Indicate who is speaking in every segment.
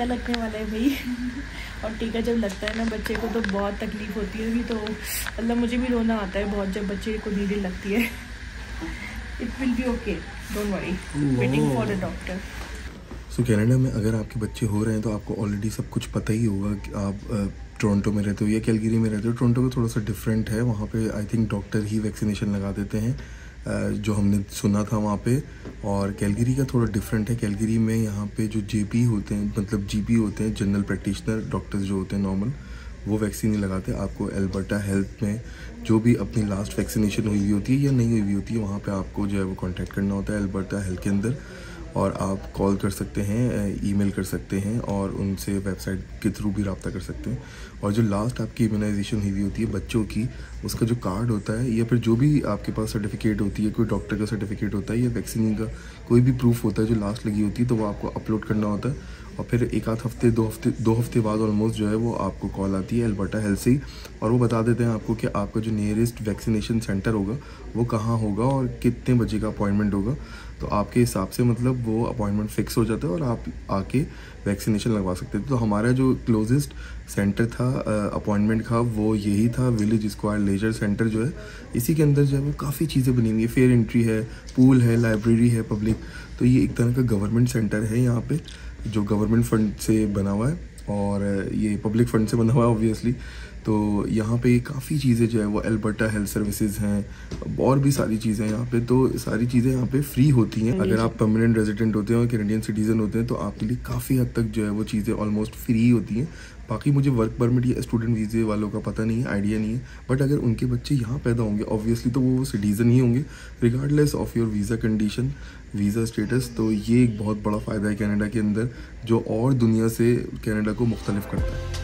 Speaker 1: टीका लगने वाला है भाई। और टीका जब लगता है ना बच्चे को तो बहुत तकलीफ होती है, तो मतलब मुझे भी रोना आता है बहुत जब बच्चे को नीडल लगती है। It will be okay, don't worry, waiting for the doctor.
Speaker 2: So Canada में अगर आपके बच्चे हो रहे हैं तो आपको ऑलरेडी सब कुछ पता ही होगा कि आप टोरंटो में रहते हो या कैलगरी में रहते हो। टोरंटो में थोड़ा सा डिफरेंट है, वहाँ पे I think doctor he vaccination लगा देते हैं, जो हमने सुना था वहाँ पे। और कैलगरी का थोड़ा डिफरेंट है। कैलगरी में यहाँ पे जो जेपी होते हैं, मतलब जीपी होते हैं, जनरल प्रैक्टिशनर डॉक्टर्स जो होते हैं नॉर्मल, वो वैक्सीन नहीं लगाते। आपको एल्बर्टा हेल्थ में जो भी अपनी लास्ट वैक्सीनेशन हुई होती है या नहीं हुई होती है, वहाँ पे आपको जो है वो कांटेक्ट करना होता है एल्बर्टा हेल्थ के अंदर, और आप कॉल कर सकते हैं, ईमेल कर सकते हैं, और उनसे वेबसाइट के थ्रू भी रब्ता कर सकते हैं। और जो लास्ट आपकी इम्यूनाइजेशन हुई होती है बच्चों की, उसका जो कार्ड होता है या फिर जो भी आपके पास सर्टिफिकेट होती है, कोई डॉक्टर का सर्टिफिकेट होता है या वैक्सीन का कोई भी प्रूफ होता है जो लास्ट लगी होती है, तो वो आपको अपलोड करना होता है। और फिर एक आध हफ्ते दो हफ्ते बाद ऑलमोस्ट जो है वो आपको कॉल आती है एल्बर्टा हेल्थ से ही, और वो बता देते हैं आपको कि आपका जो नियरेस्ट वैक्सीनेशन सेंटर होगा वो कहाँ होगा और कितने बजे का अपॉइंटमेंट होगा। तो आपके हिसाब से मतलब वो अपॉइंटमेंट फिक्स हो जाता है और आप आके वैक्सीनेशन लगवा सकते थे। तो हमारा जो क्लोजेस्ट सेंटर था अपॉइंटमेंट का वो यही था, विलेज स्क्वायर लेजर सेंटर जो है। इसी के अंदर जो है वो काफ़ी चीज़ें बनी हुई है, फेयर एंट्री है, पूल है, लाइब्रेरी है पब्लिक। तो ये एक तरह का गवर्नमेंट सेंटर है यहाँ पे, जो गवर्नमेंट फंड से बना हुआ है और ये पब्लिक फंड से बना हुआ है ऑब्वियसली। तो यहाँ पे काफ़ी चीज़ें जो है वो एल्बर्टा हेल्थ सर्विसेज हैं और भी सारी चीज़ें यहाँ पे, तो सारी चीज़ें यहाँ पे फ्री होती हैं। अगर आप परमानेंट रेजिडेंट होते हैं और कैनेडियन सिटीजन होते हैं तो आपके लिए काफ़ी हद तक जो है वो चीज़ें ऑलमोस्ट फ्री होती हैं। बाकी मुझे वर्क परमिट या स्टूडेंट वीज़े वालों का पता नहीं है, आइडिया नहीं है, बट अगर उनके बच्चे यहाँ पैदा होंगे ऑब्वियसली तो वो सिटीज़न ही होंगे regardless of your visa condition, visa status. तो ये एक बहुत बड़ा फ़ायदा है कनाडा के अंदर, जो और दुनिया से कनाडा को मुख्तलिफ करता है।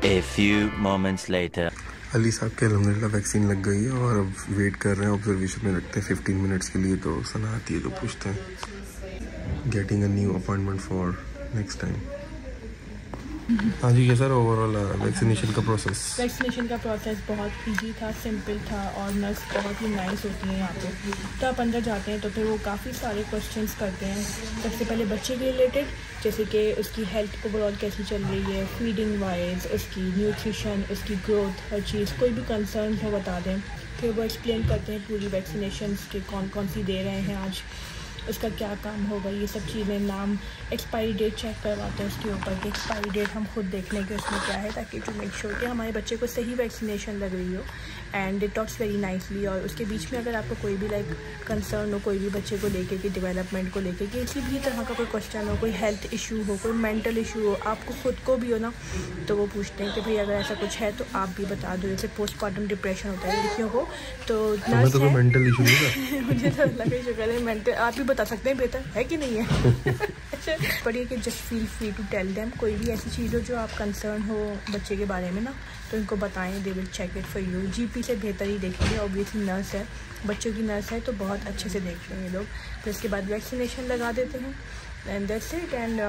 Speaker 3: A few moments later.
Speaker 2: Ali साहब के अल्हम्दुलिल्लाह वैक्सीन लग गई है और अब वेट कर रहे हैं, ऑब्जर्वेशन में रखते हैं 15 मिनट्स के लिए। तो सना आती है तो पूछते हैं, getting a new appointment for next time. हाँ जी, कैसा रहा ओवरऑल वैक्सीनेशन का प्रोसेस?
Speaker 1: वैक्सीनेशन का प्रोसेस बहुत ईजी था, सिंपल था, और नर्स बहुत ही नाइस होती हैं यहाँ पे। तो आप अंदर जाते हैं तो फिर वो काफ़ी सारे क्वेश्चंस करते हैं। सबसे पहले बच्चे के रिलेटेड, जैसे कि उसकी हेल्थ ओवरऑल कैसी चल रही है, फीडिंग वाइज, उसकी न्यूट्रिशन, उसकी ग्रोथ, हर चीज़, कोई भी कंसर्न हो बता दें। फिर वो एक्सप्लेन करते हैं पूरी वैक्सीनेशन के कौन कौन सी दे रहे हैं आज, उसका क्या काम होगा, ये सब चीज़ें, नाम, एक्सपायरी डेट चेक करवाते हैं उसके ऊपर कि एक्सपायरी डेट हम खुद देख लें कि उसमें क्या है, ताकि टू मेक श्योर कि हमारे बच्चे को सही वैक्सीनेशन लग रही हो। And it talks very nicely. और उसके बीच में अगर आपको कोई भी कंसर्न हो, कोई भी बच्चे को लेके कि डेवलपमेंट को लेके कि किसी भी तरह का कोई क्वेश्चन हो, कोई हेल्थ इशू हो, कोई मेंटल इशू हो, आपको खुद को भी हो ना, तो वो पूछते हैं कि भाई अगर ऐसा कुछ है तो आप भी बता दो। जैसे पोस्टमार्टम डिप्रेशन होता है लड़कियों को, तो नर्स
Speaker 2: तो मेंटल इशू
Speaker 1: मुझे तो अल्लाह का शुक्र है मेंटल आप भी बता सकते हैं, बेहतर है कि नहीं है। पढ़िए कि just feel free to tell them, कोई भी ऐसी चीज़ हो जो आप कंसर्न हो बच्चे के बारे में ना, तो इनको बताएं, they will check it for you. GP से बेहतर ही देखेंगे, ऑब्वियसली नर्स है, बच्चों की नर्स है तो बहुत अच्छे से देख लेंगे लोग। फिर इसके बाद वैक्सीनेशन लगा देते हैं एंड दैट्स इट। एंड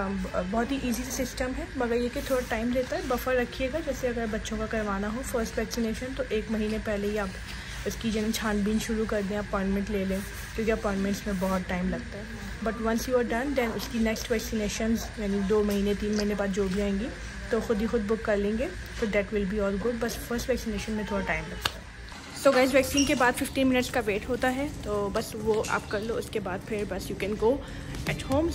Speaker 1: बहुत ही इजी से सिस्टम है, मगर ये कि थोड़ा टाइम लेता है। बफर रखिएगा, जैसे अगर बच्चों का करवाना हो फर्स्ट वैक्सीनेशन तो 1 महीने पहले ही आप इसकी जन छानबीन शुरू कर दें, अपॉइंटमेंट ले लें, क्योंकि अपॉइंटमेंट्स में बहुत टाइम लगता है। But once you are done then उसकी नेक्स्ट वैक्सीनेशंस यानी 2 महीने 3 महीने बाद जो भी आएंगी तो खुद ही खुद बुक कर लेंगे, तो that will be all good. बस फर्स्ट वैक्सीनेशन में थोड़ा टाइम लगता है। सो गाइस, वैक्सीन के बाद 15 मिनट्स का वेट होता है, तो बस वो आप कर लो, उसके बाद फिर बस you can go at home.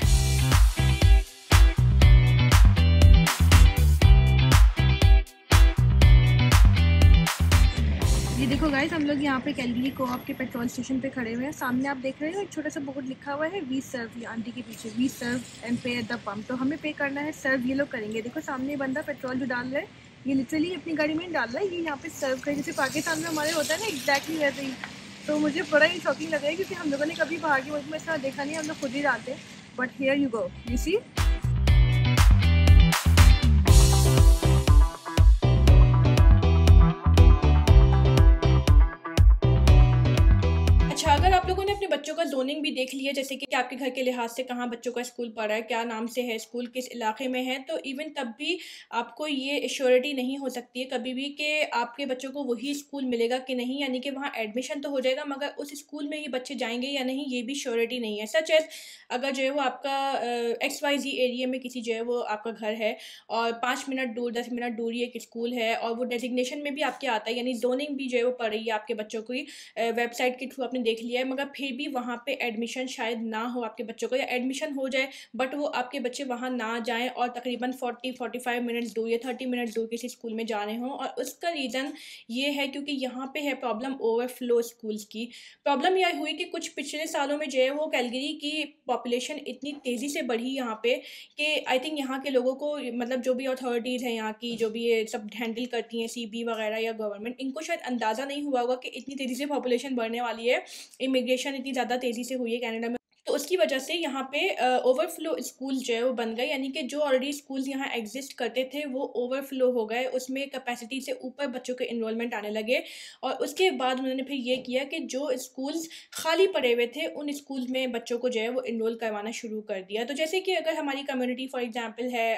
Speaker 1: ये देखो गाइस, हम लोग यहाँ पे कैलगरी को-ऑप के पेट्रोल स्टेशन पे खड़े हुए हैं। सामने आप देख रहे हो एक छोटा सा बोर्ड लिखा हुआ है वी सर्व, ये आंटी के पीछे, वी सर्व एंड पे एट द पंप। तो हमें पे करना है, सर्व ये लोग करेंगे। देखो सामने बंदा पेट्रोल जो डाल रहा है, ये लिटरली अपनी गाड़ी में डाल रहा है, ये यहाँ पे सर्व कर, जैसे पाकिस्तान में हमारे होता है ना, एग्जैक्टली वैसे ही। तो मुझे बड़ा ही शॉकिंग लग रहा है, क्योंकि हम लोगों ने कभी बाहर के मुल्क में ऐसा देखा नहीं, हम लोग खुद ही डालते हैं। But here you go, you see. अगर आप लोगों ने अपने बच्चों का जोनिंग भी देख लिया, जैसे कि आपके घर के लिहाज से कहाँ बच्चों का स्कूल पड़ा है, क्या नाम से है स्कूल, किस इलाके में है, तो इवन तब भी आपको ये एश्योरिटी नहीं हो सकती है कभी भी कि आपके बच्चों को वही स्कूल मिलेगा कि नहीं, यानी कि वहाँ एडमिशन तो हो जाएगा मगर उस स्कूल में ही बच्चे जाएंगे या नहीं ये भी श्योरिटी नहीं है। सच एज अगर जो है वो आपका XYZ एरिया में किसी जो है वो आपका घर है और 5 मिनट दूर 10 मिनट दूर एक स्कूल है और वो डेजिग्नेशन में भी आपके आता है, यानी जोनिंग भी जो है वो पड़ रही है आपके बच्चों की वेबसाइट के थ्रू आपने देख लिया है, मगर फिर भी वहाँ पे एडमिशन शायद ना हो आपके बच्चों को, या एडमिशन हो जाए बट वो आपके बच्चे वहाँ ना जाएं और तकरीबन 40-45 मिनट्स दूर या 30 मिनट्स दूर किसी स्कूल में जा रहे हों। और उसका रीज़न ये है क्योंकि यहाँ पे है प्रॉब्लम ओवरफ्लो स्कूल्स की। प्रॉब्लम यह हुई कि कुछ पिछले सालों में जो है वो कैलगरी की पॉपुलेशन इतनी तेज़ी से बढ़ी यहाँ पे कि आई थिंक यहाँ के लोगों को, मतलब जो भी अथॉरिटीज़ हैं यहाँ की, जो भी ये सब हैंडल करती हैं CB वगैरह या गवर्नमेंट, इनको शायद अंदाज़ा नहीं हुआ होगा कि इतनी तेज़ी से पॉपुलेशन बढ़ने वाली है, इमिग्रेशन इतनी ज़्यादा तेज़ी से हुई है कनाडा में। तो उसकी वजह से यहाँ पे ओवरफ्लो स्कूल जो है वो बन गए, यानी कि जो ऑलरेडी स्कूल्स यहाँ एग्जिस्ट करते थे वो ओवरफ्लो हो गए, उसमें कैपेसिटी से ऊपर बच्चों के इन्रोलमेंट आने लगे। और उसके बाद उन्होंने फिर ये किया कि जो स्कूल्स खाली पड़े हुए थे उन स्कूल्स में बच्चों को जो है वो इनरोल करवाना शुरू कर दिया। तो जैसे कि अगर हमारी कम्युनिटी फॉर एग्जाम्पल है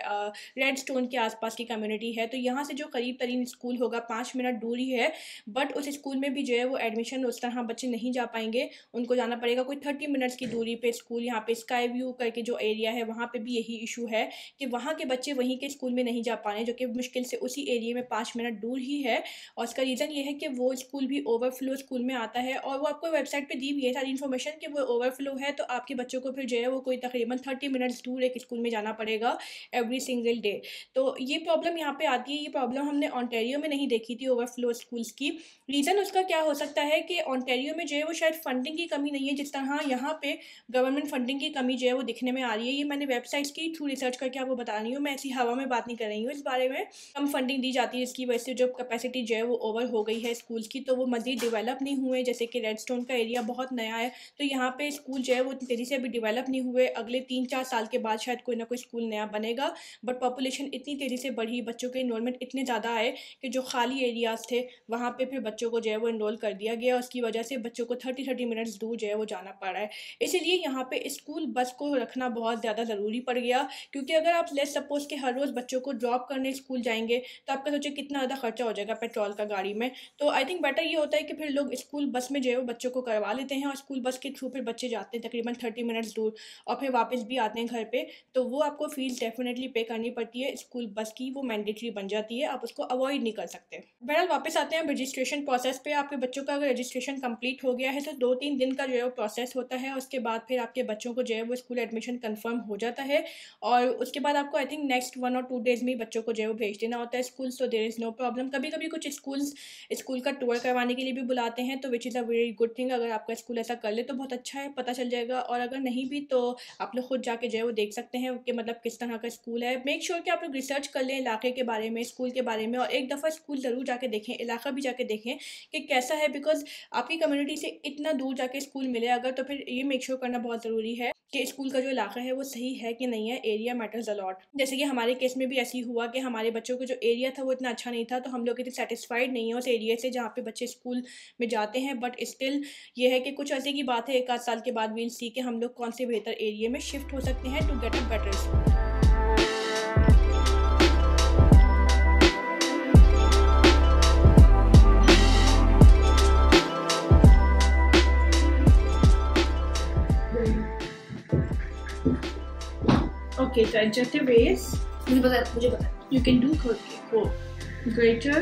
Speaker 1: रेडस्टोन के आसपास की कम्युनिटी है, तो यहाँ से जो करीब तरीन स्कूल होगा 5 मिनट दूर ही है, बट उस स्कूल में भी जो है वो एडमिशन उस तरह बच्चे नहीं जा पाएंगे, उनको जाना पड़ेगा कोई 30 मिनट्स की दूरी पे स्कूल। यहाँ पे स्काई व्यू करके जो एरिया है वहाँ पे भी यही इशू है कि वहाँ के बच्चे वहीं के स्कूल में नहीं जा पा रहे, जो कि मुश्किल से उसी एरिया में 5 मिनट दूर ही है। और इसका रीज़न ये है कि वो स्कूल भी ओवरफ्लो स्कूल में आता है और वो आपको वेबसाइट पे दी हुई है सारी इन्फॉर्मेशन कि वो ओवरफ्लो है, तो आपके बच्चों को फिर जो है वो कोई तकरीबन 30 मिनट्स दूर एक स्कूल में जाना पड़ेगा एवरी सिंगल डे। तो ये प्रॉब्लम यहाँ पे आती है। ये प्रॉब्लम हमने ऑन्टेरियो में नहीं देखी थी ओवरफ्लो स्कूल्स की। रीज़न उसका क्या हो सकता है कि ऑन्टेरियो में जो है वो शायद फंडिंग की कमी नहीं है, जिस तरह यहाँ पे गवर्नमेंट फंडिंग की कमी जो है वो दिखने में आ रही है। ये मैंने वेबसाइट्स की थ्रू रिसर्च करके आपको बता रही हूँ, मैं ऐसी हवा में बात नहीं कर रही हूँ इस बारे में। कम फंडिंग दी जाती है, इसकी वजह से जो कैपेसिटी जो है वो ओवर हो गई है स्कूल्स की, तो वो मज़ीद डेवलप नहीं हुए। जैसे कि रेडस्टोन का एरिया बहुत नया है, तो यहाँ पे स्कूल जो है वो तेज़ी से अभी डेवलप नहीं हुए। अगले 3-4 साल के बाद शायद कोई ना कोई स्कूल नया बनेगा, बट पॉपुलेशन इतनी तेज़ी से बढ़ी, बच्चों के इनरोलमेंट इतने ज़्यादा आए कि जो खाली एरियाज़ थे वहाँ पर फिर बच्चों को जो है वो इनरोल कर दिया गया। उसकी वजह से बच्चों को 30 मिनट्स दूर जो है वो जाना पड़ रहा है। इसीलिए यहाँ पे स्कूल बस को रखना बहुत ज़्यादा ज़रूरी पड़ गया, क्योंकि अगर आप लेट्स सपोज के हर रोज़ बच्चों को ड्रॉप करने स्कूल जाएंगे तो आपका सोचिए कितना ज़्यादा खर्चा हो जाएगा पेट्रोल का गाड़ी में। तो आई थिंक बेटर ये होता है कि फिर लोग स्कूल बस में जो है वो बच्चों को करवा लेते हैं और स्कूल बस के थ्रू फिर बच्चे जाते हैं तकरीबन 30 मिनट्स दूर और फिर वापस भी आते हैं घर पे। तो वो आपको फीस डेफिनेटली पे करनी पड़ती है स्कूल बस की, वो मैंडेटरी बन जाती है, आप उसको अवॉइड नहीं कर सकते। बहरहाल वापस आते हैं रजिस्ट्रेशन प्रोसेस पे। आपके बच्चों का अगर रजिस्ट्रेशन कंप्लीट हो गया है तो 2-3 दिन का जो है वो प्रोसेस होता है। उसके बाद फिर आपके बच्चों को जो है वो स्कूल एडमिशन कंफर्म हो जाता है और उसके बाद आपको आई थिंक नेक्स्ट 1 और 2 डेज़ में बच्चों को जो है वो भेज देना होता है school. So there is no problem. कभी कभी कुछ स्कूल्स स्कूल का टूर करवाने के लिए भी बुलाते हैं, तो which is a very good thing. अगर आपका स्कूल ऐसा कर ले तो बहुत अच्छा है, पता चल जाएगा। और अगर नहीं भी तो आप लोग खुद जाके जो है वो देख सकते हैं कि मतलब किस तरह का स्कूल है। मेक श्योर कि आप लोग रिसर्च कर लें इलाके के बारे में, स्कूल के बारे में, और एक दफ़ा स्कूल ज़रूर जाके देखें, इलाका भी जाके देखें कि कैसा है। बिकॉज आपकी कम्युनिटी से इतना दूर जाके स्कूल मिले अगर, तो फिर ये मेक श्योर करना बहुत ज़रूरी है कि स्कूल का जो इलाका है वो सही है कि नहीं है। Area matters a lot. जैसे कि हमारे केस में भी ऐसी हुआ कि हमारे बच्चों को जो एरिया था वो इतना अच्छा नहीं था, तो हम लोग इतने सेटिस्फाइड नहीं है उस एरिया से जहाँ पे बच्चे स्कूल में जाते हैं। बट स्टिल ये है कि कुछ ऐसे की बात है, 1-8 साल के बाद वील सी कि हम लोग कौन से बेहतर एरिया में शिफ्ट हो सकते हैं to get a better school. Okay, so adjective is मुझे पता you can do greater,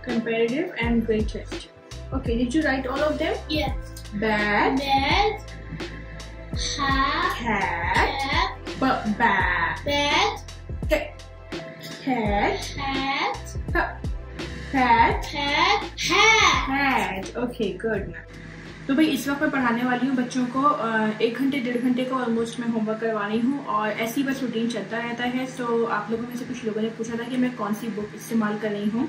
Speaker 1: comparative and greatest. Okay, did you write all of them?
Speaker 4: Yes.
Speaker 1: Bad, cat, but bad, cat, hat. Okay, good. तो भाई इस वक्त मैं पढ़ाने वाली हूँ बच्चों को 1 घंटे 1.5 घंटे का ऑलमोस्ट मैं होमवर्क करवानी हूँ और ऐसी बस रूटीन चलता रहता है। सो आप लोगों में से कुछ लोगों ने पूछा था कि मैं कौन सी बुक इस्तेमाल कर रही हूँ।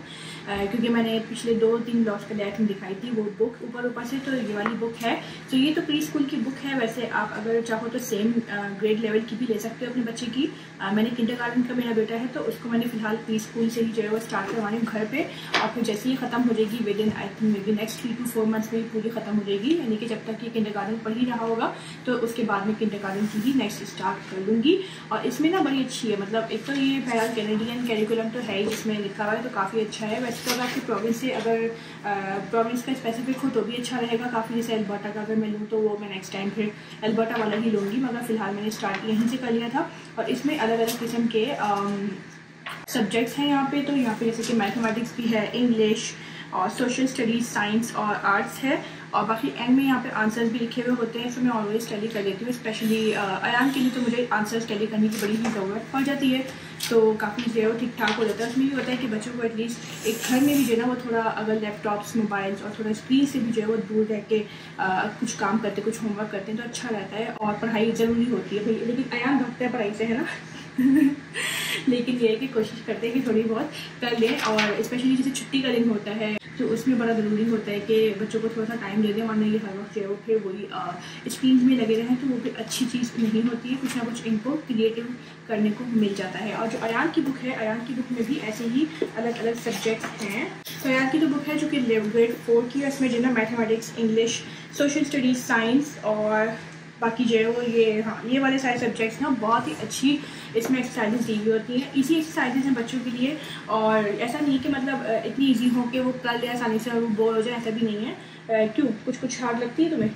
Speaker 1: क्योंकि मैंने पिछले 2-3 ब्लॉग्स पहले आई थिंक दिखाई थी वो बुक ऊपर से, तो ये वाली बुक है। तो ये तो प्री स्कूल की बुक है। वैसे आप अगर चाहो तो सेम ग्रेड लेवल की भी ले सकते हो अपने बच्चे की। मैंने किंडरगार्टन का मेरा बेटा है तो उसको मैंने फिलहाल प्री स्कूल से ही जो है वो स्टार्ट करवानी हूँ घर पे, और फिर जैसे ही ख़त्म हो जाएगी with in I think may be next 3 to 4 months में पूरी ख़त्म हो जाएगी, यानी कि जब तक ये किंडरगार्टन पढ़ ही रहा होगा तो उसके बाद में किंडरगार्टन की ही नेक्स्ट स्टार्ट कर लूँगी। और इसमें ना बड़ी अच्छी है, मतलब एक तो ये बहरहाल कैनेडियन कैरिकुलम तो है ही जिसमें लिखा हुआ है, तो काफ़ी अच्छा है। वैसे तो अगर आपकी प्रोविंस से अगर प्रोविंस का स्पेसिफिक हो तो भी अच्छा रहेगा काफ़ी। जैसे अल्बर्टा का अगर मैं लूँ तो वो मैं नेक्स्ट टाइम फिर अल्बर्टा वाला ही लूँगी, मगर फिलहाल मैंने स्टार्ट यहीं से कर लिया था। और इसमें अलग अलग किस्म के सब्जेक्ट्स हैं यहाँ पे। तो यहाँ पे जैसे कि मैथमेटिक्स भी है, इंग्लिश और सोशल स्टडीज़, साइंस और आर्ट्स है, और बाकी एंड में यहाँ पे आंसर्स भी लिखे हुए होते हैं। सो मैं ऑलवेज स्टडी कर लेती हूँ, स्पेशली अयान के लिए तो मुझे आंसर स्टडी करने की बड़ी ही ज़रूरत पड़ जाती है, तो काफ़ी जो है ठीक ठाक हो जाता है। उसमें ये होता है कि बच्चों को एटलीस्ट एक घर में भी जो है ना वो थोड़ा अगर लैपटॉप्स, मोबाइल्स और थोड़ा स्क्रीन से भी जो है वो दूर रह के कुछ काम करते, कुछ होमवर्क करते हैं तो अच्छा रहता है। और पढ़ाई ज़रूरी होती है भाई, लेकिन अयान भागता है पढ़ाई से, है ना लेकिन ये है कि कोशिश करते हैं कि थोड़ी बहुत कर लें, और स्पेशली जैसे छुट्टी का दिन होता है तो उसमें बड़ा ज़रूरी होता है कि बच्चों को थोड़ा सा टाइम दे दें, वरना ये हर वक्त जो है वो फिर वही स्क्रीन में लगे रहें तो वो फिर अच्छी चीज़ नहीं होती है। कुछ ना कुछ इनको क्रिएटिव करने को मिल जाता है। और जो अयान की बुक है, अयान की बुक में भी ऐसे ही अलग अलग सब्जेक्ट्स हैं। तो अयान की तो बुक है जो कि ग्रेड 4 की है, इसमें जो है ना mathematics, English, social studies, science और बाकी जो है वो ये वाले सारे सब्जेक्ट्स ना बहुत ही अच्छी इसमें एक्सरसाइजेज दी हुई होती हैं। इसी एक्सरसाइजेज हैं बच्चों के लिए, और ऐसा नहीं है कि मतलब इतनी इजी हो कि वो कर ले आसानी से और वो बोर हो जाए, ऐसा भी नहीं है। क्यों, कुछ हार्ड लगती है तुम्हें?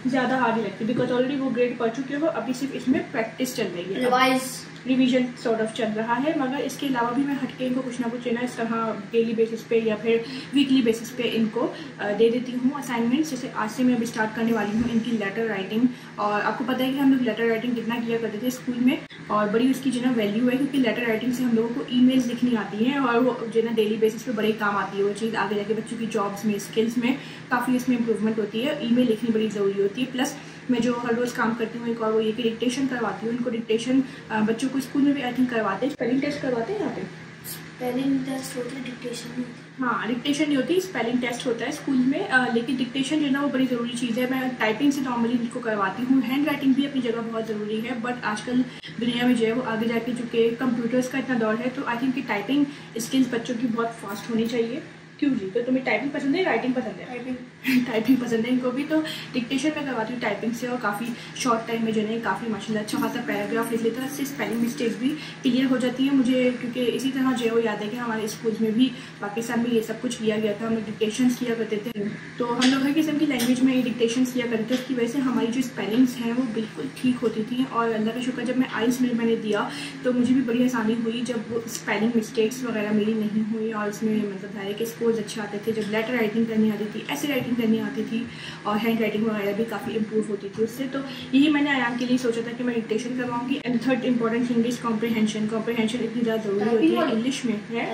Speaker 1: ज़्यादा हार्ड ही लगती है, बिकॉज ऑलरेडी वो ग्रेड पढ़ चुके हो, अभी सिर्फ इसमें प्रैक्टिस चल रही है, रिवीजन सॉर्ट ऑफ चल रहा है। मगर इसके अलावा भी मैं हटके इनको कुछ ना कुछ ना इस तरह डेली बेसिस पे या फिर वीकली बेसिस पे इनको दे देती हूँ असाइनमेंट्स। जैसे आज से मैं अभी स्टार्ट करने वाली हूँ इनकी लेटर राइटिंग, और आपको पता है कि हम लोग लेटर राइटिंग कितना किया करते थे स्कूल में, और बड़ी उसकी जो ना वैल्यू है, क्योंकि लेटर राइटिंग से हम लोगों को ईमेल्स लिखनी आती हैं और वो जो ना डेली बेसिस पे बड़ी काम आती है वो चीज़, आगे जाके बच्चों की जॉब्स में, स्किल्स में काफ़ी इसमें इंप्रूवमेंट होती है। ईमेल लिखनी बड़ी ज़रूरी होती है। प्लस मैं जो हर रोज़ काम करती हूँ एक और वो ये कि डिक्टेशन करवाती हूँ इनको। डिक्टेशन बच्चों को स्कूल में भी आई थिंक करवाते हैं, स्पेलिंग टेस्ट करवाते हैं यहाँ पे।
Speaker 4: स्पेलिंग टेस्ट होता है, डिक्टेशन नहीं होती।
Speaker 1: हाँ, डिक्टेशन नहीं होती, स्पेलिंग टेस्ट होता है स्कूल में, लेकिन डिक्टेशन जो है ना वो बड़ी ज़रूरी चीज़ है। मैं टाइपिंग से नॉर्मली इनको करवाती हूँ, हैंड राइटिंग भी अपनी जगह बहुत ज़रूरी है, बट आजकल दुनिया में जो है वो आगे जाके जो कि कंप्यूटर्स का इतना दौर है, तो आई थिंक कि टाइपिंग स्किल्स बच्चों की बहुत फास्ट होनी चाहिए। क्यों जी, तो तुम्हें टाइपिंग पसंद है, राइटिंग पसंद है? टाइपिंग पसंद है इनको भी, तो डिक्टेशन में करवाती हूँ टाइपिंग से, और काफ़ी शॉर्ट टाइम में जो है काफ़ी माशाल्लाह अच्छा खासा पैराग्राफ लिख लेता है। इससे स्पेलिंग मिस्टेक्स भी क्लियर हो जाती है मुझे, क्योंकि इसी तरह जो है वो याद है कि हमारे स्कूल में भी पाकिस्तान में ये सब कुछ किया गया था, हम लोग डिक्टेशन किया करते थे, तो हम लोग हर किस्म की लैंग्वेज में डिक्टेशन किया करते थे। उसकी वजह से हमारी जो स्पेलिंग्स हैं वो बिल्कुल ठीक होती थी, और अल्लाह का शुक्र जब मैं आइल्स में मैंने दिया तो मुझे भी बड़ी आसानी हुई, जब वो स्पेलिंग मिस्टेक्स वगैरह मेरी नहीं हुई, और इसमें मतलब है कि स्कोर्स अच्छे आते थे। जब लेटर राइटिंग करनी आती थी, ऐसे राइटिंग करनी आती थी, और हैंड राइटिंग वगैरह भी काफ़ी इंप्रूव होती थी उससे। तो यही मैंने अयान के लिए सोचा था कि मैं डिक्टेशन करवाऊंगी। And third important thing is comprehension. Comprehension इतनी ज़्यादा ज़रूरी होती है इंग्लिश में है।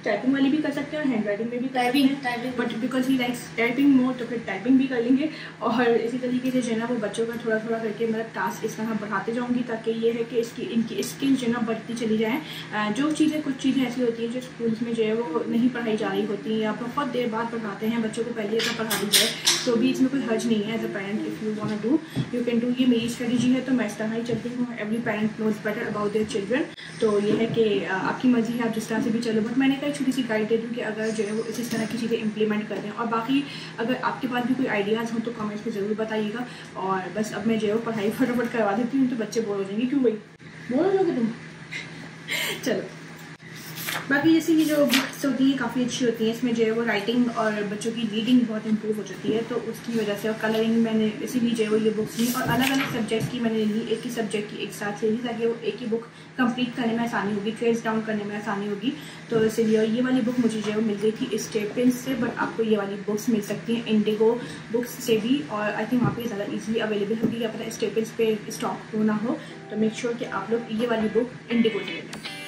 Speaker 1: टाइपिंग वाली भी कर सकते हैं और हैंड राइटिंग में भी कर सकते हैं, but because he likes typing more तो फिर टाइपिंग भी कर लेंगे। और इसी तरीके से जो है ना वो बच्चों का थोड़ा थोड़ा करके मतलब टास्क इस तरह बढ़ाते जाऊँगी, ताकि ये है कि इनकी स्किल जो है ना बढ़ती चली जाए। जो चीज़ें, कुछ चीज़ें ऐसी होती हैं जो स्कूल्स में जो है वो नहीं पढ़ाई जा रही होती हैं, या बहुत देर बाद पढ़ाते हैं बच्चों को, पहले अगर पढ़ा दी जाए तो भी इसमें कोई हर्ज नहीं है। As a parent if you want to do you can do. ये मेरी स्ट्रेटजी है, तो मैं इस तरह ही चलती हूँ। Every parent knows better about their children. तो ये है कि आपकी मर्जी है, आप जिस तरह से भी चलो, बट मैंने कहा छोटी सी गाइड दे दूँ कि अगर जो है वो इस तरह की चीज़ें इंप्लीमेंट कर दें। और बाकी अगर आपके पास भी कोई आइडियाज़ हों तो कमेंट्स में ज़रूर बताइएगा। और बस अब मैं जो है वो पढ़ाई फटाफट करवा देती हूँ, तो बच्चे बोर हो जाएंगे। क्यों भाई, बोर हो जाओगे तुम? चलो, बाकी जैसे कि जो बुक्स होती हैं काफ़ी अच्छी होती हैं, इसमें जो है वो राइटिंग और बच्चों की रीडिंग बहुत इंप्रूव हो जाती है, तो उसकी वजह से। और कलरिंग मैंने इसीलिए जो है वो ये बुक्स ली, और अलग अलग सब्जेक्ट की मैंने ली, एक ही सब्जेक्ट की एक साथ ले ली, ताकि वो एक ही बुक कंप्लीट करने में आसानी होगी, ट्रेस डाउन करने में आसानी होगी। तो इसलिए, और ये वाली बुक मुझे जो है वो मिल गई थी स्टेपल्स से, बट आपको ये वाली बुक्स मिल सकती हैं इंडिगो बुक्स से भी, और आई थिंक वहाँ पे ज़्यादा ईजिली अवेलेबल होगी। या पता स्टेपल्स पे स्टॉक हो ना हो, तो मेक श्योर कि आप लोग ये वाली बुक इंडिगो से ले लें।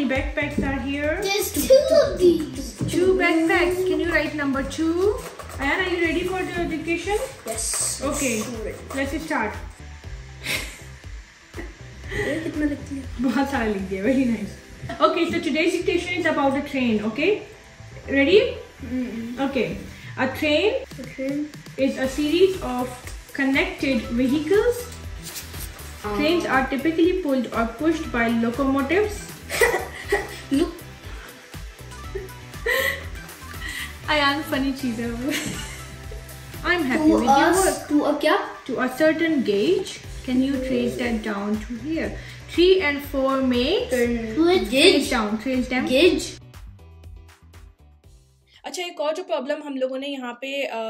Speaker 1: Backpacks are here.
Speaker 4: There's 2 of these.
Speaker 1: 2 backpacks. Can you write number 2? Ayan, are you ready for the dictation?
Speaker 4: Yes.
Speaker 1: Okay, let's start.
Speaker 4: कितना लिखती है?
Speaker 1: बहुत सारा लिख दिया, very nice. Okay, so today's dictation is about a train. Okay, ready? Okay, a train is a series of connected vehicles. Trains are typically pulled or pushed by locomotives.
Speaker 4: Look.
Speaker 1: Ayan, funny चीज़ है वो. I'm happy with your work.
Speaker 4: To a क्या?
Speaker 1: To a certain gauge. Can you trace that down to here? 3 and 4 make.
Speaker 4: To a
Speaker 1: Trace down. Trace down.
Speaker 4: Gauge.
Speaker 1: अच्छा, एक और जो problem हम लोगों ने यहाँ पे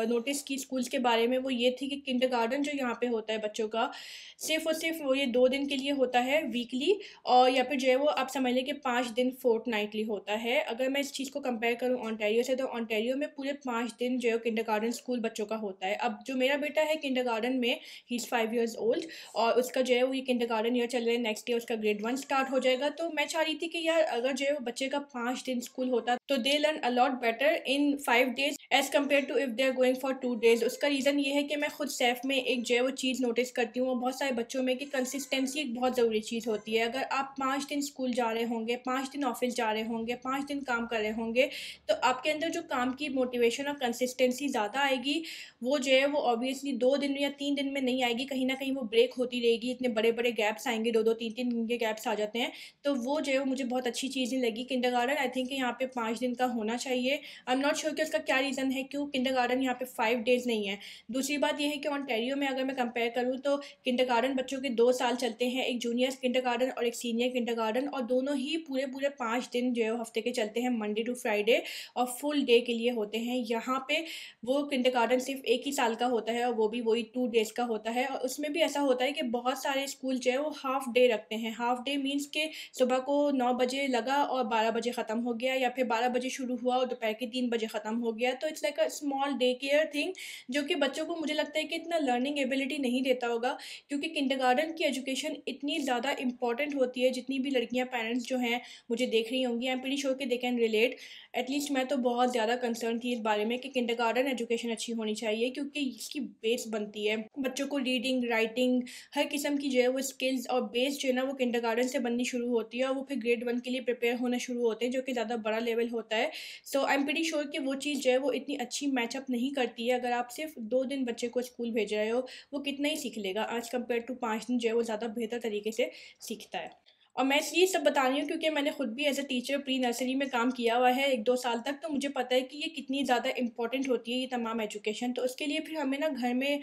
Speaker 1: नोटिस की स्कूल्स के बारे में वो ये थी कि किंडरगार्टन जो यहाँ पे होता है बच्चों का सिर्फ और सिर्फ वो ये 2 दिन के लिए होता है वीकली, और या फिर जो है वो आप समझ लें कि 5 दिन फोर्टनाइटली होता है। अगर मैं इस चीज़ को कंपेयर करूँ ऑन्टेरियो से, तो ऑन्टेरियो में पूरे 5 दिन जो है किंडरगार्टन स्कूल बच्चों का होता है। अब जो मेरा बेटा है किंडरगार्टन में, ही इज़ 5 years old, और उसका जो है वो ये किंडरगार्टन ईयर चल रहा है, नेक्स्ट ईयर उसका grade 1 स्टार्ट हो जाएगा। तो मैं चाह रही थी कि यार अगर जो है वो बच्चे का 5 दिन स्कूल होता तो they learn a lot better in 5 days as compare to if they are going for 2 days। उसका रीज़न ये है कि मैं खुद सैफ में एक जो है वो चीज़ नोटिस करती हूँ बहुत सारे बच्चों में कि कंसिस्टेंसी एक बहुत ज़रूरी चीज़ होती है। अगर आप 5 दिन स्कूल जा रहे होंगे, 5 दिन ऑफिस जा रहे होंगे, 5 दिन काम कर रहे होंगे, तो आपके अंदर जो काम की मोटिवेशन और कंसिस्टेंसी ज़्यादा आएगी, वो जो है वो ऑब्वियसली 2 दिन या 3 दिन में नहीं आएगी, कहीं ना कहीं वो ब्रेक होती रहेगी। इतने बड़े बड़े गैप्स आएंगे, 2-2, 3-3 दिन के गैप्स आ जाते हैं। तो वो जो है वो मुझे बहुत अच्छी चीज़ नहीं लगी। किंडरगार्टन आई थिंक यहाँ पे 5 दिन का होना चाहिए। आई एम नॉट श्योर कि उसका क्या रीज़न है क्यों किंडरगार्टन यहाँ पे 5 days नहीं है। दूसरी बात यह है कि ऑन्टेरियो में अगर मैं कंपेयर करूँ तो किंडरगार्टन बच्चों के 2 साल चलते हैं, एक जूनियर किंडरगार्टन और एक सीनियर किंडरगार्टन, और दोनों ही पूरे 5 दिन जो है हफ्ते के चलते हैं, मंडे टू फ्राइडे, और फुल डे के लिए होते हैं। यहाँ पे वो किंडरगार्टन सिर्फ 1 ही साल का होता है, और वो भी वही 2 days का होता है। और उसमें भी ऐसा होता है कि बहुत सारे स्कूल जो है वो हाफ डे रखते हैं। हाफ डे मीन्स के सुबह को 9 बजे लगा और 12 बजे ख़त्म हो गया, या फिर 12 बजे शुरू हुआ और दोपहर के 3 बजे ख़त्म हो गया। तो it's like a small day care thing, जो कि बच्चों को मुझे लगता है कि इतना लर्निंग एबिलिटी नहीं देता होगा, क्योंकि किंडरगार्टन की एजुकेशन इतनी ज़्यादा इंपॉर्टेंट होती है। जितनी भी लड़कियां पेरेंट्स जो हैं मुझे देख रही होंगी, आई एम प्रीटी श्योर कि दे कैन रिलेट। एटलीस्ट मैं तो बहुत ज़्यादा कंसर्न थी इस बारे में कि किंडरगार्टन एजुकेशन अच्छी होनी चाहिए, क्योंकि इसकी बेस बनती है बच्चों को रीडिंग, राइटिंग, हर किस्म की जो है वो स्किल्स और बेस जो है ना वो किंडरगार्टन से बननी शुरू होती है, और वो फिर grade 1 के लिए प्रिपेयर होना शुरू होते हैं, जो कि ज़्यादा बड़ा लेवल होता है। सो आई एम प्रीटी श्योर कि वो चीज़ जो है वो इतनी अच्छी मैचअप नहीं करती है। अगर आप सिर्फ 2 दिन बच्चे को स्कूल भेज रहे हो, वो कितना ही सीख लेगा आज कंपेयर टू 5 दिन जो है वो ज़्यादा बेहतर तरीके से सीखता है। और मैं इसलिए सब बता रही हूँ क्योंकि मैंने खुद भी as a teacher pre nursery में काम किया हुआ है 1-2 साल तक, तो मुझे पता है कि ये कितनी ज़्यादा इंपॉर्टेंट होती है ये तमाम एजुकेशन। तो उसके लिए फिर हमें ना घर में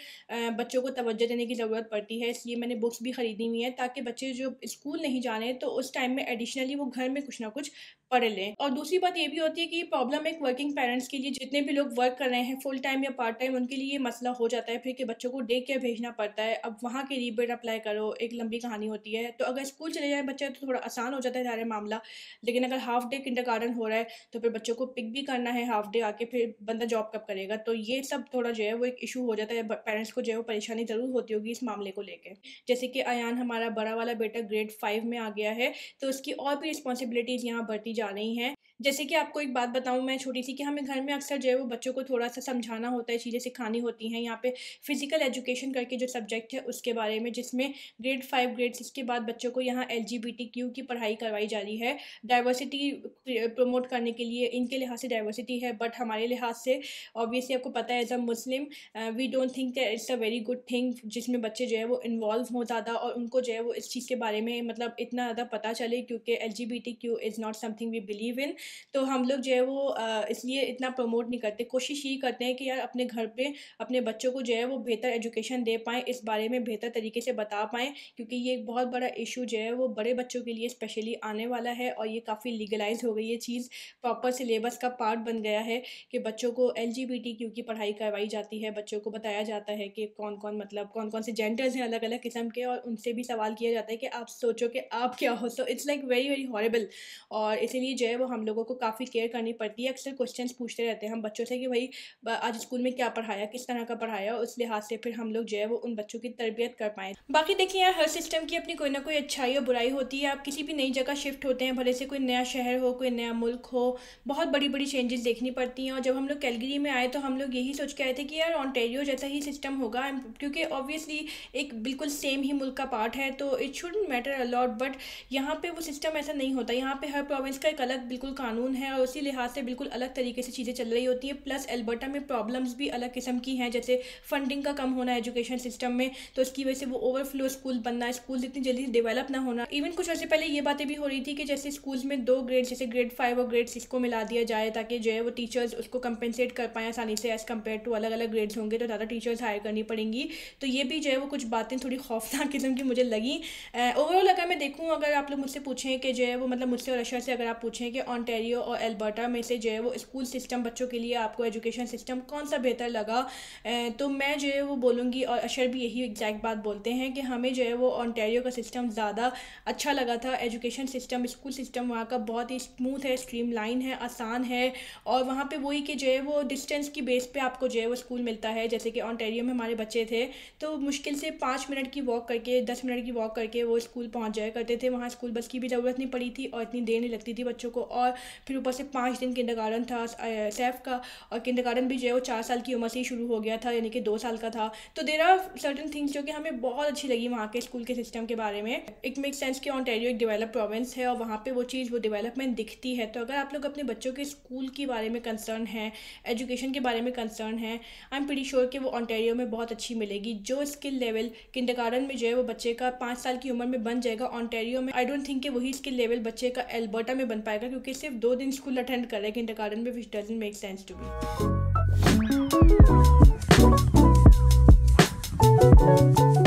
Speaker 1: बच्चों को तवज्जो देने की ज़रूरत पड़ती है। इसलिए मैंने बुक्स भी ख़रीदी हुई हैं ताकि बच्चे जो स्कूल नहीं जाने तो उस टाइम में एडिशनली वो घर में कुछ ना कुछ पढ़ लें। और दूसरी बात ये भी होती है कि ये प्रॉब्लम एक वर्किंग पेरेंट्स के लिए, जितने भी लोग वर्क कर रहे हैं फुल टाइम या पार्ट टाइम, उनके लिए ये मसला हो जाता है फिर कि बच्चों को डे केयर भेजना पड़ता है। अब वहाँ के रीबेट अप्लाई करो, एक लंबी कहानी होती है। तो अगर स्कूल चले जाए बच्चे तो थोड़ा आसान हो जाता है सारा मामला, लेकिन अगर हाफ डे किंडरगार्टन हो रहा है तो फिर बच्चों को पिक भी करना है हाफ डे आके, फिर बंदा जॉब कब करेगा। तो ये सब थोड़ा जो है वो एक इशू हो जाता है। पेरेंट्स को जो है वो परेशानी ज़रूर होती होगी इस मामले को लेकर। जैसे कि अयान हमारा बड़ा वाला बेटा grade 5 में आ गया है, तो उसकी और भी रिस्पॉन्सिबिलिटीज़ यहाँ बढ़ती जा रही हैं। जैसे कि आपको एक बात बताऊं मैं छोटी सी, कि हमें घर में अक्सर जो है वो बच्चों को थोड़ा सा समझाना होता है, चीज़ें सिखानी होती हैं। यहाँ पे फिजिकल एजुकेशन करके जो सब्जेक्ट है उसके बारे में, जिसमें grade 5 grade 6 के बाद बच्चों को यहाँ LGBTQ की पढ़ाई करवाई जा रही है। डाइवर्सिटी प्रमोट करने के लिए इनके लिहाज से डाइवर्सिटी है, बट हमारे लिहाज से ऑब्वियसली आपको पता है as a Muslim we don't think that it's a very good thing जिसमें बच्चे जो है वो इन्वॉल्व हो ज़्यादा और उनको जो है वो इस चीज़ के बारे में मतलब इतना ज़्यादा पता चले, क्योंकि LGBTQ is not something we believe in. तो हम लोग जो है वो इसलिए इतना प्रमोट नहीं करते। कोशिश ये करते हैं कि यार अपने घर पे अपने बच्चों को जो है वो बेहतर एजुकेशन दे पाएँ, इस बारे में बेहतर तरीके से बता पाएँ, क्योंकि ये एक बहुत बड़ा इशू जो है वो बड़े बच्चों के लिए स्पेशली आने वाला है। और ये काफ़ी लीगलाइज हो गई ये चीज़, प्रॉपर सिलेबस का पार्ट बन गया है कि बच्चों को LGBTQ की पढ़ाई करवाई जाती है। बच्चों को बताया जाता है कि कौन कौन से जेंडर्स हैं अलग अलग किस्म के, और उनसे भी सवाल किया जाता है कि आप सोचो कि आप क्या हो। So it's like very very horrible, और इसीलिए लिए जो है वो हम लोगों को काफ़ी केयर करनी पड़ती है। अक्सर क्वेश्चंस पूछते रहते हैं हम बच्चों से कि भाई आज स्कूल में क्या पढ़ाया, किस तरह का पढ़ाया, उस लिहाज से फिर हम लोग जो है वो उन बच्चों की तरबियत कर पाएँ। बाकी देखिए यार, हर सिस्टम की अपनी कोई ना कोई अच्छाई और बुराई होती है। आप किसी भी नई जगह शिफ्ट होते हैं, भले से कोई नया शहर हो, कोई नया मुल्क हो, बहुत बड़ी बड़ी चेंजेस देखनी पड़ती हैं। और जब हम लोग कैलगरी में आए तो हम लोग यही सोच के आए थे कि यार ओंटारियो जैसा ही सिस्टम होगा, क्योंकि ऑब्वियसली एक बिल्कुल सेम ही मुल्क का पार्ट है, तो it shouldn't matter a lot. But यहाँ पे वो सिस्टम ऐसा नहीं होता। यहाँ पे हर प्रोविंस का एक अलग बिल्कुल कानून है और उसी लिहाज से बिल्कुल अलग तरीके से चीज़ें चल रही होती हैं। प्लस एल्बर्टा में प्रॉब्लम्स भी अलग किस्म की हैं, जैसे फंडिंग का कम होना एजुकेशन सिस्टम में, तो इसकी वजह से वो ओवरफ्लो स्कूल बनना, स्कूल इतनी जल्दी डेवलप ना होना। इवन कुछ अर्से पहले ये बातें भी हो रही थी कि जैसे स्कूल्स में 2 ग्रेड, जैसे ग्रेड 5 और ग्रेड 6 को मिला दिया जाए, ताकि जो है वो टीचर्स उसको कंपेंसेट कर पाएँ आसानी से। एज़ कम्पेयर टू अलग अलग ग्रेड्स होंगे तो ज़्यादा टीचर्स हायर करनी पड़ेंगी। तो ये भी जो है वो कुछ बातें थोड़ी खौफनाक किस्म की मुझे लगी। ओवरऑल अगर मैं देखूँ, अगर आप लोग मुझसे पूछें कि जो है वो मतलब मुझसे और अशर से अगर आप पूछें कि ओंटारियो और एल्बर्टा में से जो है वो स्कूल सिस्टम बच्चों के लिए आपको एजुकेशन सिस्टम कौन सा बेहतर लगा, तो मैं जो है वो बोलूँगी, और अशर भी यही एग्जैक्ट बात बोलते हैं कि हमें जो है वो ओंटारियो का सिस्टम ज़्यादा अच्छा लगा था। एजुकेशन सिस्टम, स्कूल सिस्टम वहाँ का बहुत ही स्मूथ है, स्ट्रीमलाइन है, आसान है। और वहाँ पे वही कि जो है वो डिस्टेंस की बेस पे आपको जो है वो स्कूल मिलता है। जैसे कि ओंटारियो में हमारे बच्चे थे तो मुश्किल से 5 मिनट की वॉक करके, 10 मिनट की वॉक करके वो स्कूल पहुँच जाया करते थे। वहाँ स्कूल बस की भी ज़रूरत नहीं पड़ी थी और इतनी देर नहीं लगती थी बच्चों को। और फिर ऊपर से 5 दिन किंडरगार्टन था सैफ का, और किंडरगार्टन भी जो है वो 4 साल की उम्र से ही शुरू हो गया था, यानी कि 2 साल का था। तो देयर आर सर्टन थिंग्स जो कि हमें बहुत अच्छी लगी वहाँ के स्कूल के सिस्टम के बारे में। इट मेक सेंस कि ओंटारियो एक डेवलप प्रोविंस है और वहाँ पे वो चीज़, वो डेवलपमेंट दिखती है। तो अगर आप लोग अपने बच्चों के स्कूल के बारे में कंसर्न है, एजुकेशन के बारे में कंसर्न है, आई एम प्रीटी श्योर कि वो ओंटारियो में बहुत अच्छी मिलेगी। जो स्किल लेवल किंडरगार्टन में जो है वो बच्चे का 5 साल की उम्र में बन जाएगा, ओंटारियो में आई डोंट थिंक कि वही स्किल लेवल बच्चे का एल्बर्टा में बन पाएगा, क्योंकि सिर्फ 2 दिन स्कूल अटेंड कर रहे हैं किंडरगार्टन में, which doesn't make sense to me.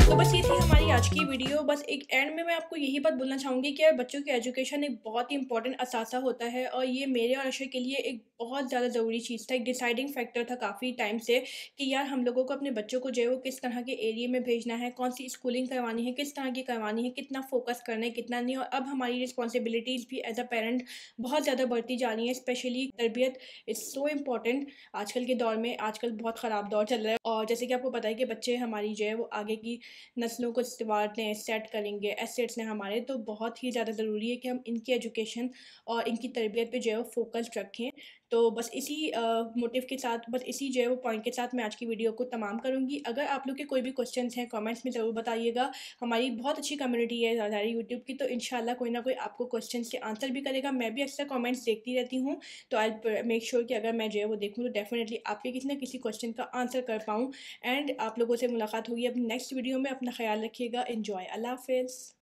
Speaker 1: तो बस ये थी हमारी आज की वीडियो। बस एक एंड में मैं आपको यही बात बोलना चाहूँगी कि यार बच्चों की एजुकेशन एक बहुत ही इंपॉर्टेंट असासा होता है, और ये मेरे और अशर के लिए एक बहुत ज़्यादा ज़रूरी चीज़ था, एक डिसाइडिंग फैक्टर था काफ़ी टाइम से कि यार हम लोगों को अपने बच्चों को जो है वो किस तरह के एरिया में भेजना है, कौन सी स्कूलिंग करवानी है, किस तरह की करवानी है, कितना फोकस करना है, कितना नहीं। और अब हमारी रिस्पॉन्सिबिलिटीज़ भी एज अ पेरेंट बहुत ज़्यादा बढ़ती जा रही है। स्पेशली तरबियत इज़ सो इम्पॉर्टेंट आजकल के दौर में। आजकल बहुत ख़राब दौर चल रहा है, और जैसे कि आपको पता है कि बच्चे हमारी जो है वो आगे की नस्लों को संवारते हैं, सेट करेंगे, एसेट्स हैं हमारे। तो बहुत ही ज़्यादा ज़रूरी है कि हम इनकी एजुकेशन और इनकी तरबियत पे जो है वो फोकस्ड रखें। तो बस इसी मोटिव के साथ, बस इसी जो है वो पॉइंट के साथ मैं आज की वीडियो को तमाम करूँगी। अगर आप लोग के कोई भी क्वेश्चंस हैं कमेंट्स में ज़रूर बताइएगा। हमारी बहुत अच्छी कम्युनिटी है हमारी यूट्यूब की, तो इंशाल्लाह कोई ना कोई आपको क्वेश्चंस के आंसर भी करेगा। मैं भी अक्सर कमेंट्स देखती रहती हूँ, तो आई मेक श्योर कि अगर मैं जो है वो देखूँ तो डेफिनेटली आपके किसी न किसी क्वेश्चन का आंसर कर पाऊँ। एंड आप लोगों से मुलाकात होगी अपनी नेक्स्ट वीडियो में। अपना ख्याल रखिएगा। एंजॉय। अल्लाह हाफिज़।